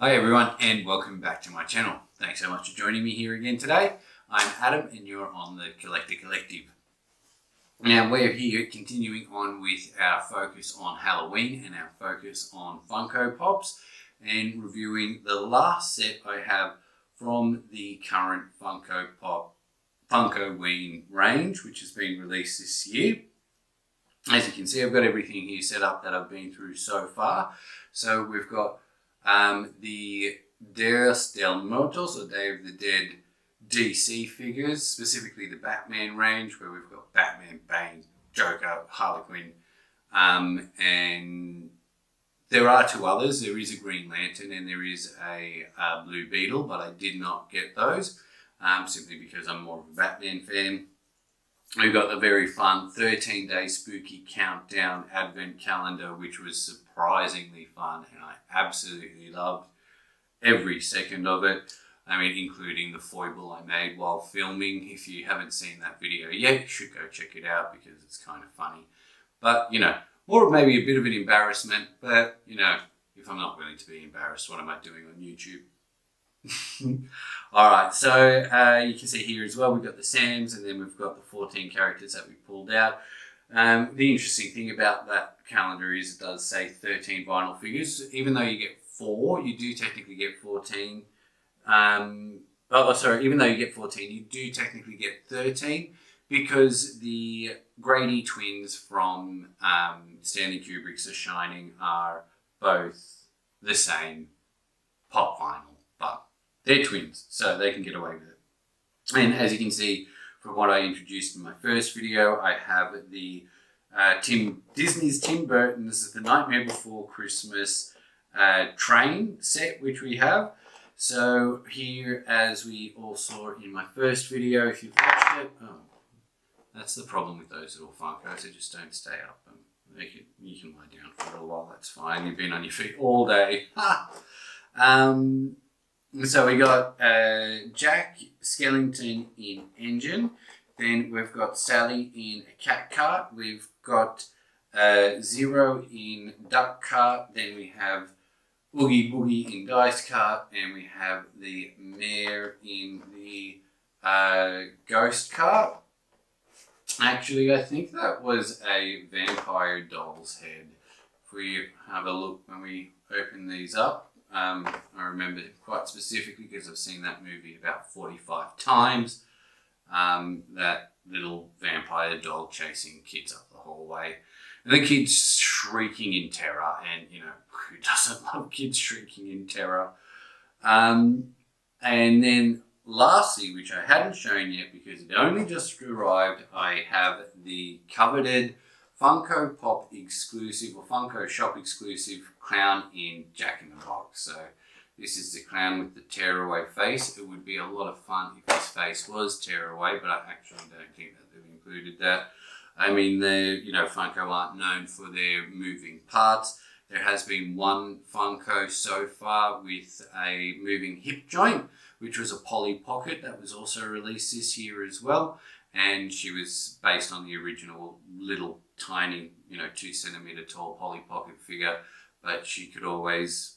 Hi everyone and welcome back to my channel. Thanks so much for joining me here again today. I'm Adam and you're on the Collector Collective. Now we're here continuing on with our focus on Halloween and our focus on Funko Pops and reviewing the last set I have from the current Funko Pop Funkoween range, which has been released this year. As you can see, I've got everything here set up that I've been through so far. So we've got the Días de Muertos, or Day of the Dead DC figures, specifically the Batman range, where we've got Batman, Bane, Joker, Harley Quinn, and there are two others. There is a Green Lantern and there is a Blue Beetle, but I did not get those simply because I'm more of a Batman fan. We've got the very fun 13-day spooky countdown advent calendar, which was surprisingly fun, and I absolutely loved every second of it. I mean, including the foible I made while filming. If you haven't seen that video yet, you should go check it out because it's kind of funny. But, you know, more of maybe a bit of an embarrassment, but, you know, if I'm not willing to be embarrassed, what am I doing on YouTube? Alright, so you can see here as well, we've got the Sams and then we've got the 14 characters that we pulled out. The interesting thing about that calendar is it does say 13 vinyl figures. Even though you get 4, you do technically get 14. Even though you get 14, you do technically get 13 because the Grady twins from Stanley Kubrick's The Shining are both the same pop vinyl, but they're twins, so they can get away with it. And as you can see from what I introduced in my first video, I have the Disney's Tim Burton's The Nightmare Before Christmas train set, which we have. So here, as we all saw in my first video, if you've watched it, that's the problem with those little Funkos, they just don't stay up. You can lie down for a little while, that's fine. You've been on your feet all day. So we got Jack Skellington in Engine. Then we've got Sally in a cat cart. We've got Zero in duck cart. Then we have Oogie Boogie in dice cart. And we have the mayor in the ghost cart. Actually, I think that was a vampire doll's head. If we have a look when we open these up. I remember quite specifically because I've seen that movie about 45 times. That little vampire dog chasing kids up the hallway. And the kids shrieking in terror. And, you know, who doesn't love kids shrieking in terror? And then lastly, which I hadn't shown yet because it only just arrived, I have the coveted Funko Pop exclusive or Funko Shop exclusive clown in Jack in the Box. So this is the clown with the tearaway face. It would be a lot of fun if his face was tearaway, but I actually don't think that they've included that. I mean, Funko aren't known for their moving parts. There has been one Funko so far with a moving hip joint, which was a Polly Pocket that was also released this year as well. And she was based on the original little tiny, 2 centimeter tall Polly Pocket figure, but she could always,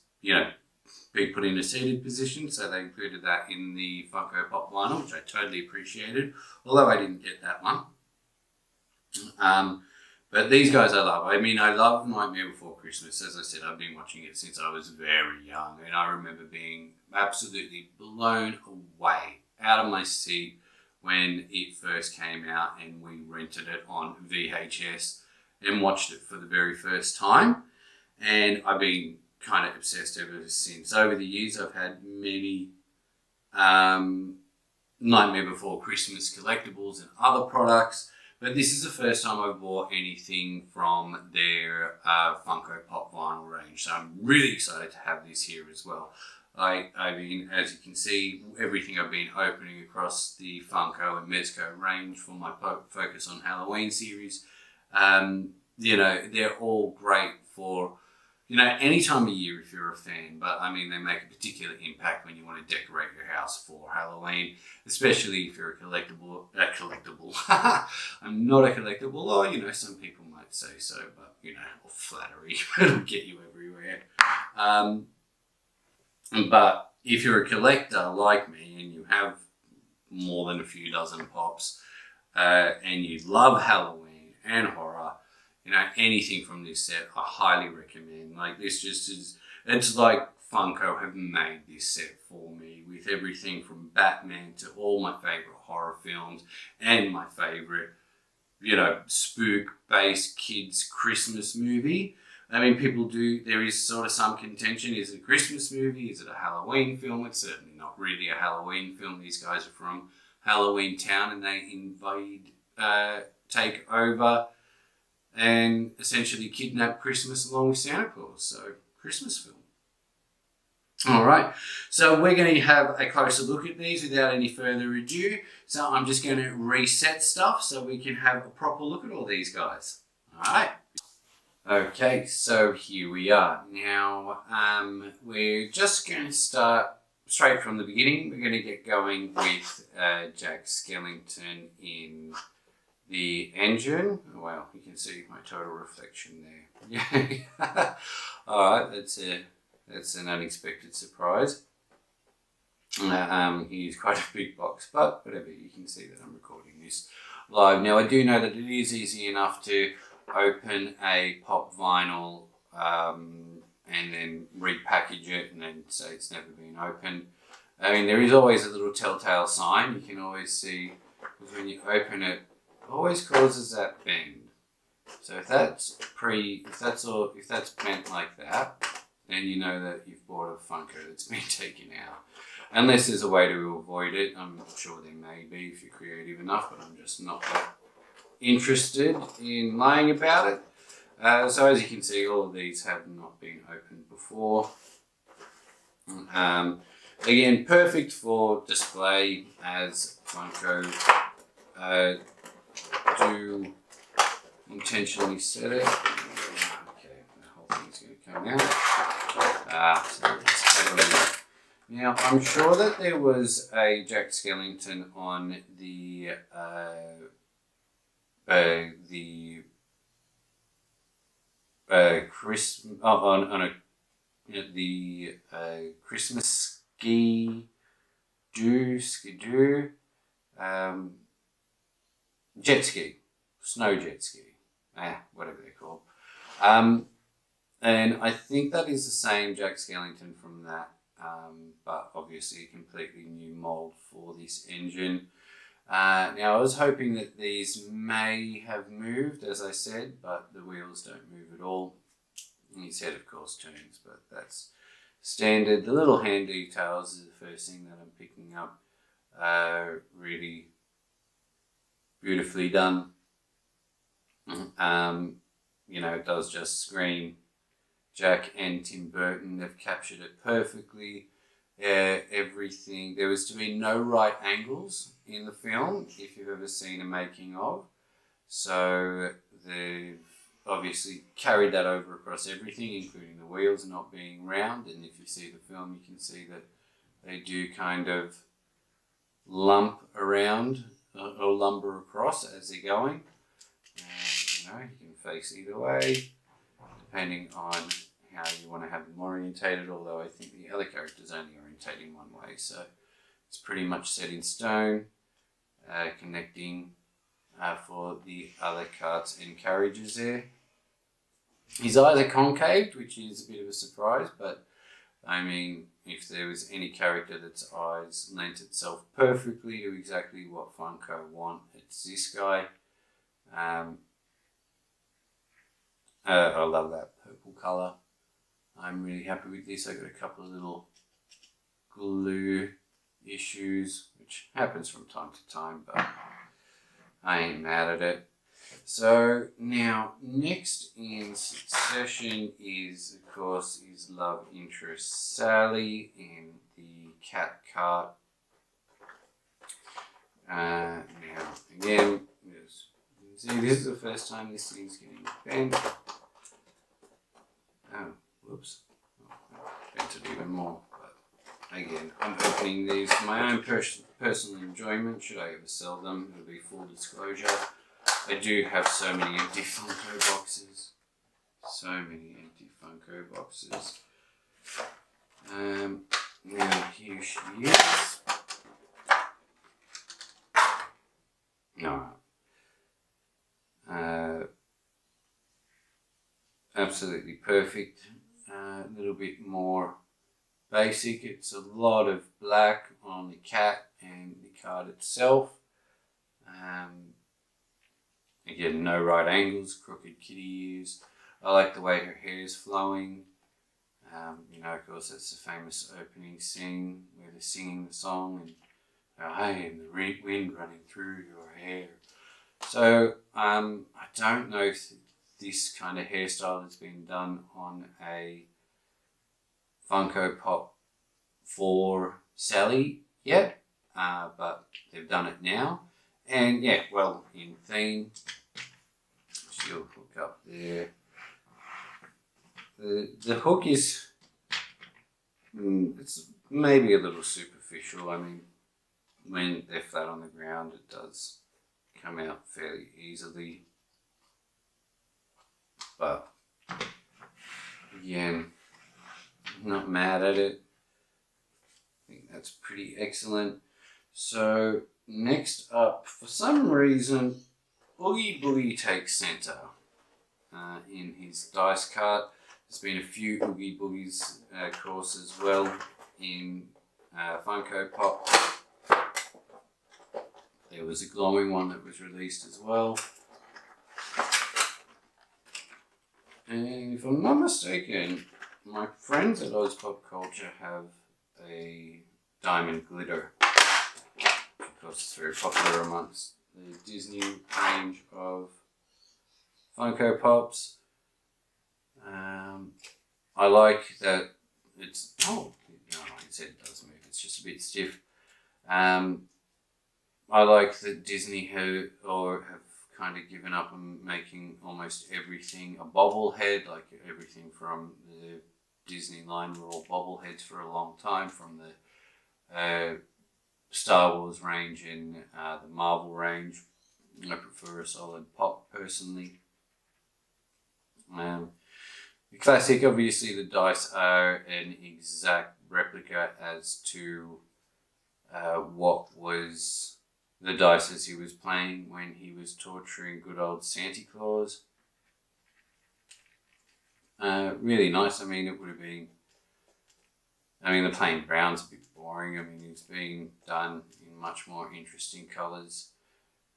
be put in a seated position. So they included that in the Funko Pop vinyl, which I totally appreciated, although I didn't get that one. But these guys I love. I mean, I love Nightmare Before Christmas. As I said, I've been watching it since I was very young, and I remember being absolutely blown away, out of my seat, when it first came out and we rented it on VHS and watched it for the very first time. And I've been kind of obsessed ever since. Over the years, I've had many Nightmare Before Christmas collectibles and other products, but this is the first time I've bought anything from their Funko Pop vinyl range. So I'm really excited to have this here as well. I mean, as you can see, everything I've been opening across the Funko and Mezco range for my Focus on Halloween series, they're all great for, any time of year if you're a fan. But, I mean, they make a particular impact when you want to decorate your house for Halloween, especially if you're a collectible. I'm not a collectible, or, some people might say so, but, or flattery. It'll get you everywhere. But if you're a collector like me and you have more than a few dozen pops, and you love Halloween and horror, you know, anything from this set, I highly recommend. Like, this just is, it's like Funko have made this set for me with everything from Batman to all my favorite horror films and my favorite, you know, spook-based kids Christmas movie. I mean, people do, there is sort of some contention. Is it a Christmas movie? Is it a Halloween film? It's certainly not really a Halloween film. These guys are from Halloween Town and they invade, take over and essentially kidnap Christmas along with Santa Claus. So, Christmas film. All right, so we're going to have a closer look at these without any further ado. So I'm just going to reset stuff so we can have a proper look at all these guys. All right. Okay, so here we are. Now, we're just going to start straight from the beginning. We're going to get going with Jack Skellington in the engine. Well, you can see my total reflection there. Yeah. All right, that's an unexpected surprise. He's quite a big box, but whatever, you can see that I'm recording this live. Now, I do know that it is easy enough to open a pop vinyl and then repackage it and then say it's never been opened. I mean, there is always a little telltale sign. You can always see, because when you open it, it always causes that bend. So if that's bent like that, then you know that you've bought a Funko that's been taken out. Unless there's a way to avoid it. I'm sure there may be if you're creative enough, but I'm just not that interested in lying about it. So as you can see, all of these have not been opened before. Again, perfect for display, as Funko do intentionally set it. Okay, the whole thing's going to come out. So let's have a look. Now, I'm sure that there was a Jack Skellington on the Christmas skidoo, jet ski, snow jet ski, whatever they're called. And I think that is the same Jack Skellington from that, but obviously a completely new mold for this engine. Now, I was hoping that these may have moved, as I said, but the wheels don't move at all. And his head, of course, turns, but that's standard. The little hand details is the first thing that I'm picking up. Really beautifully done. You know, it does just scream Jack and Tim Burton. They've captured it perfectly. Everything. There was to be no right angles in the film, if you've ever seen a making of. So they've obviously carried that over across everything, including the wheels not being round. And if you see the film, you can see that they do kind of lump around or lumber across as they're going. You know, you can face either way, depending on how you want to have them orientated, although I think the other character's only orientating one way, so it's pretty much set in stone, connecting for the other carts and carriages there. His eyes are concaved, which is a bit of a surprise, but I mean, if there was any character that's eyes lent itself perfectly to exactly what Funko want, it's this guy. I love that purple colour. I'm really happy with this. I got a couple of little glue issues, which happens from time to time, but I ain't mad at it. So now, next in succession is, of course, his love interest Sally in the cat cart. Now, again, see, this is the first time this thing's getting bent. Oh, whoops. Bent it even more. But again, I'm opening these for my own personal enjoyment. Should I ever sell them, it'll be full disclosure. I do have so many empty Funko boxes. So many empty Funko boxes. she is. Alright. Absolutely perfect. A little bit more basic. It's a lot of black on the cat and the card itself. Again, no right angles, crooked kitty ears. I like the way her hair is flowing. You know, of course, that's the famous opening scene where they're singing the song and hey, and the wind running through your hair. So I don't know if this kind of hairstyle has been done on a Funko Pop for Sally yet, but they've done it now. And yeah, well, in theme, she'll hook up there. The hook is, it's maybe a little superficial. I mean, when they're flat on the ground, it does come out fairly easily. But again, I'm not mad at it. I think that's pretty excellent. So next up, for some reason, Oogie Boogie takes center in his dice cart. There's been a few Oogie Boogies, of course, as well in Funko Pop. There was a glowing one that was released as well. And if I'm not mistaken, my friends at Oz Pop Culture have a diamond glitter. Of course, it's very popular amongst the Disney range of Funko Pops. I like that it's, oh, no, like I said, it does move. It's just a bit stiff. I like that Disney have kind of given up on making almost everything a bobblehead, like everything from the Disney line were all bobbleheads for a long time, from the Star Wars range and the Marvel range. I prefer a solid pop personally. The classic, obviously the dice are an exact replica as to what was the dice as he was playing when he was torturing good old Santa Claus. Really nice. I mean, it would have been, I mean, the plain brown's a bit boring. I mean, it's been done in much more interesting colours.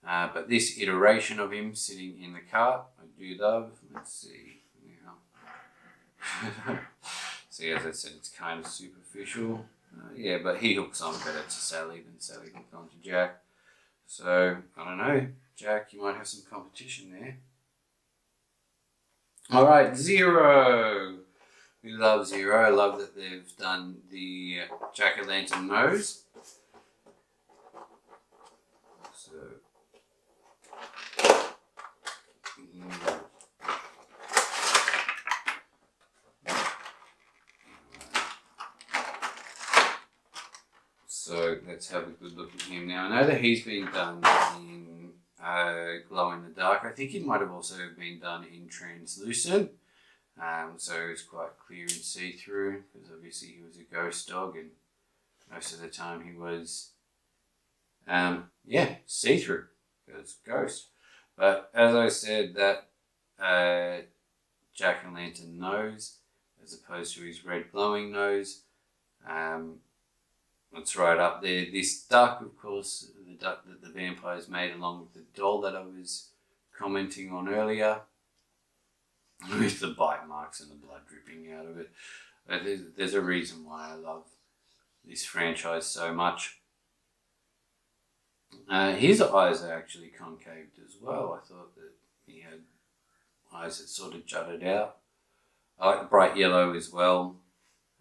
But this iteration of him sitting in the cart, I do love. Let's see. See, as I said, it's kind of superficial. Yeah, but he hooks on better to Sally than Sally hooked on to Jack. So, I don't know. Jack, you might have some competition there. Alright, Zero. We love Zero. I love that they've done the jack-o'-lantern nose. So, so let's have a good look at him now. I know that he's been done in glow in the dark. I think it might have also been done in translucent. So it's quite clear and see-through, because obviously he was a ghost dog and most of the time he was, see-through, because ghost. But as I said, that jack-o'-lantern nose, as opposed to his red glowing nose, it's right up there. This duck, of course, the duck that the vampires made along with the doll that I was commenting on earlier, with the bite marks and the blood dripping out of it. But there's a reason why I love this franchise so much. His eyes are actually concaved as well. I thought that he had eyes that sort of jutted out. I like the bright yellow as well.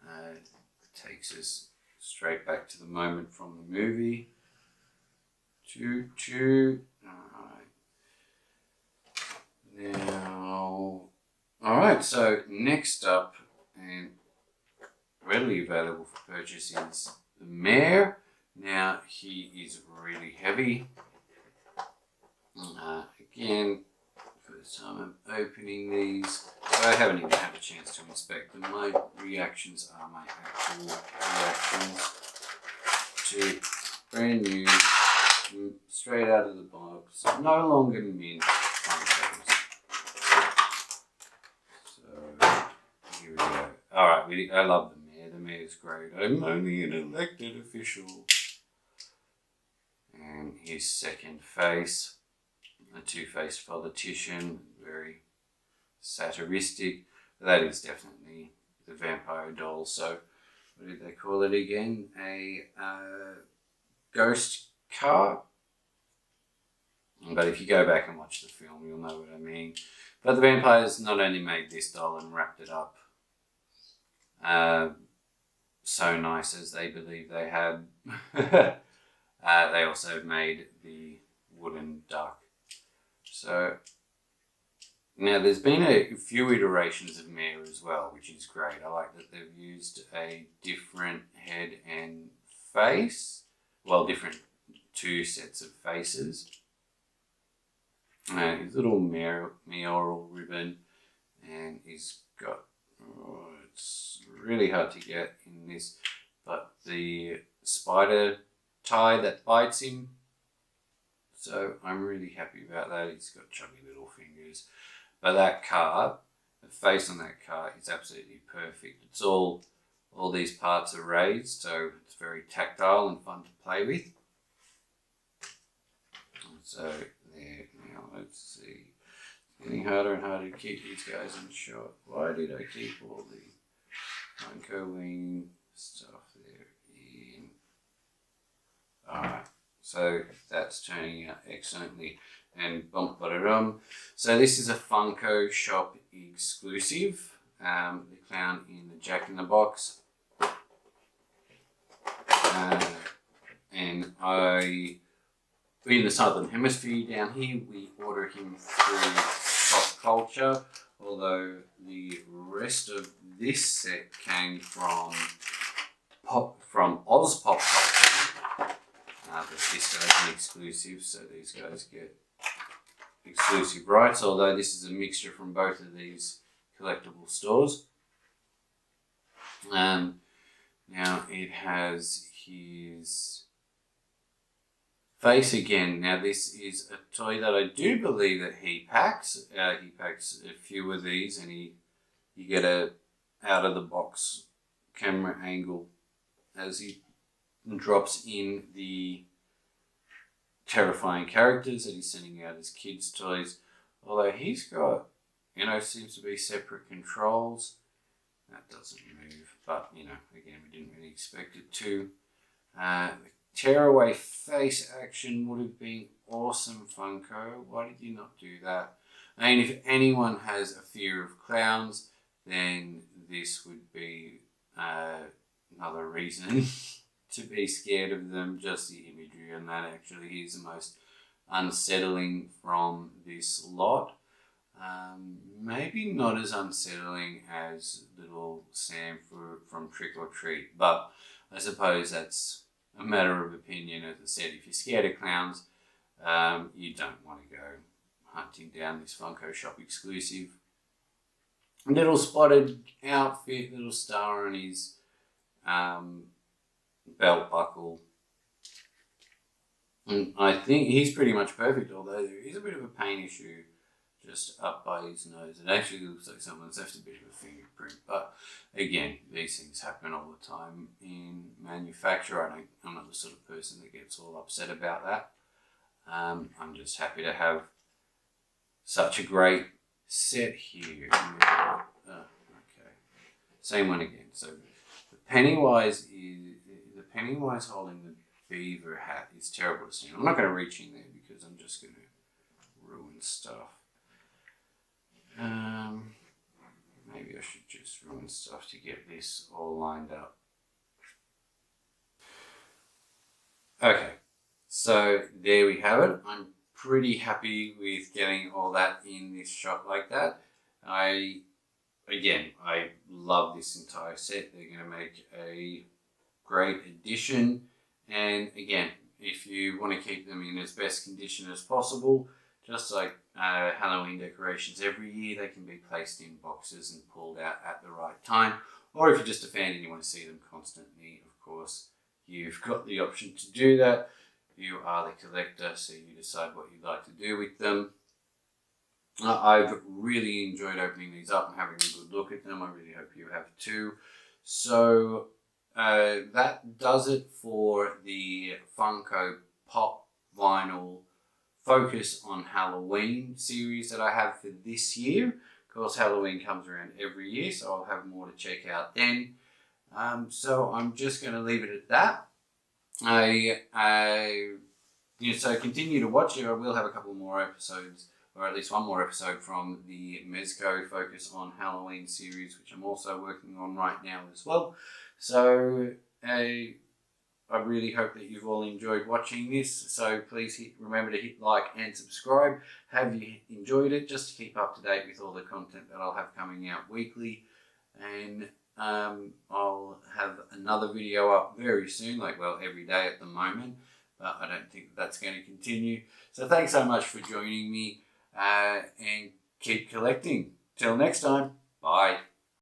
It takes us straight back to the moment from the movie. Choo choo. Alright. Now, alright, so next up, and readily available for purchase, is the Mayor. Now, he is really heavy. Again, first time I'm opening these, so I haven't even had a chance to inspect them. My reactions are my actual reactions. to brand new, straight out of the box, no longer mint Funkos. So here we go. Alright, I love the mayor. The mayor's great. I'm only an elected official. And his second face, a two-faced politician, very satiristic. That is definitely the vampire doll. So what did they call it again? A ghost car. But if you go back and watch the film, you'll know what I mean. But the vampires not only made this doll and wrapped it up so nice as they believe they had, they also made the wooden duck. So now there's been a few iterations of Mare as well, which is great. I like that they've used a different head and face. Well, different two sets of faces. His little mayoral ribbon, and he's got, it's really hard to get in this, but the spider tie that bites him. So I'm really happy about that. He's got chubby little fingers. But that card, the face on that card is absolutely perfect. It's all these parts are raised, so it's very tactile and fun to play with. So there, now let's see. It's getting harder and harder to keep these guys in shot. Why did I keep all the Funkoween stuff there in? Alright, so that's turning out excellently. And bump ba-da-dum. So this is a Funko shop exclusive. The clown in the Jack in the Box. And in the Southern Hemisphere down here, we order him through Pop Culture, although the rest of this set came from Oz Pop Culture. But this guy's an exclusive, so these guys get exclusive rights, although this is a mixture from both of these collectible stores. Now it has his face again. Now this is a toy that I do believe that he packs. He packs a few of these, and you get a out of the box camera angle as he drops in the terrifying characters that he's sending out as kids' toys. Although he's got, seems to be separate controls. That doesn't move, but again, we didn't really expect it to. The tearaway face action would have been awesome, Funko. Why did you not do that? I mean, if anyone has a fear of clowns, then this would be another reason to be scared of them. Just the imagery on that actually is the most unsettling from this lot. Maybe not as unsettling as little Sam from Trick or Treat, but I suppose that's a matter of opinion. As I said, if you're scared of clowns, you don't want to go hunting down this Funko Shop exclusive. Little spotted outfit, little star on his belt buckle. And I think he's pretty much perfect, although there is a bit of a paint issue just up by his nose. It actually looks like someone's left a bit of a fingerprint, but again, these things happen all the time in manufacture. I'm not the sort of person that gets all upset about that. I'm just happy to have such a great set here. Okay, same one again. So the Pennywise holding the beaver hat is terrible to see. I'm not going to reach in there because I'm just going to ruin stuff. Maybe I should just ruin stuff to get this all lined up. Okay, so there we have it. I'm pretty happy with getting all that in this shot like that. I love this entire set. They're going to make a great addition. And again, if you want to keep them in as best condition as possible, just like Halloween decorations every year, they can be placed in boxes and pulled out at the right time. Or if you're just a fan and you want to see them constantly, of course, you've got the option to do that. You are the collector, so you decide what you'd like to do with them. I've really enjoyed opening these up and having a good look at them. I really hope you have too. So that does it for the Funko Pop Vinyl Focus on Halloween series that I have for this year. Of course, Halloween comes around every year, so I'll have more to check out then. So I'm just going to leave it at that. So continue to watch it. I will have a couple more episodes, or at least one more episode from the Mezco Focus on Halloween series, which I'm also working on right now as well. So I really hope that you've all enjoyed watching this. So please remember to hit like and subscribe. Have you enjoyed it? Just to keep up to date with all the content that I'll have coming out weekly. And I'll have another video up very soon, every day at the moment. But I don't think that's going to continue. So thanks so much for joining me and keep collecting. Till next time, bye.